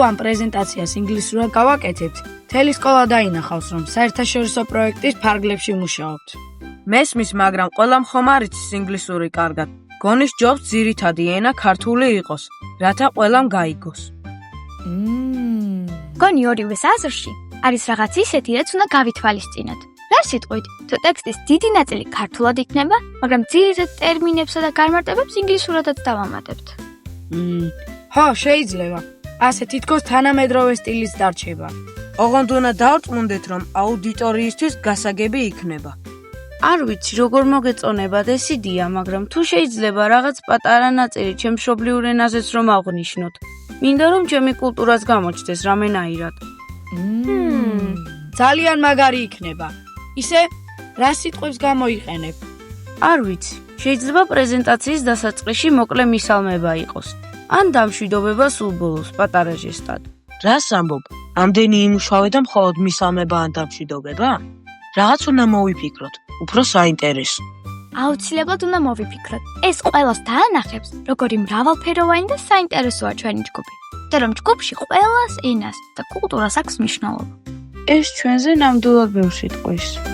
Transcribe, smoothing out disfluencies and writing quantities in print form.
ამ პრეზენტაციას ინგლისურად გავაკეთებთ, მთელი სკოლა დაინახავს, რომ საერთაშორისო პროექტის ფარგლებში მუშაობთ. მესმის, მაგრამ ყველამ ხომ არ იცის ინგლისური კარგად. გონის ჯობს ძირითადი ენა ქართული იყოს, რათა ყველამ გაიგოს. გონი ორივეს აზრში არის რაღაც ისეთი, რაც უნდა გავითვალისწინოთ. რა სიტყვით, თუ ტექსტის დიდი ნაწილი ქართულად იქნება, მაგრამ ძირითად ტერმინებსა და განმარტებებს ინგლისურადაც დავამატებთ. ხო, შეიძლება. ასე თითქოს თანამედროვე სტილის დარჩება. ოღონდ უნდა დავწმუნდეთ, რომ აუდიტორიისთვის გასაგები იქნება. არ ვიცი, როგორ მოგეწონებათ ეს იდეა, მაგრამ თუ შეიძლება რაღაც პატარა ნაწილი ჩემ მშობლიურ ენაზეც რომ აღვნიშნოთ. მინდა რომ ჩემი კულტურაც გამოჩნდეს რამენაირად. ძალიან მაგარი იქნება. ისე, რა სიტყვებს გამოიყენებ? არ ვიცი, შეიძლება პრეზენტაციის დასაწყისში მოკლე მისალმება იყოს. ან დამშვიდობება სულ ბოლოს პატარა ჟესტად. რას ამბობ? ამდენი იმუშავე და მხოლოდ მისალმება ან დამშვიდობება? რაღაც უნდა მოვიფიქროთ, უფრო საინტერესო. აუცილებლად უნდა მოვიფიქროთ. ეს ყველას დაანახებს, როგორი მრავალფეროვანი და საინტერესოა ჩვენი ჯგუფი. და რომ ჯგუფში ყველას ენას და კულტურას აქვს მნიშვნელობა. ეს ჩვენზე ნამდვილად ბევრს იტყვის.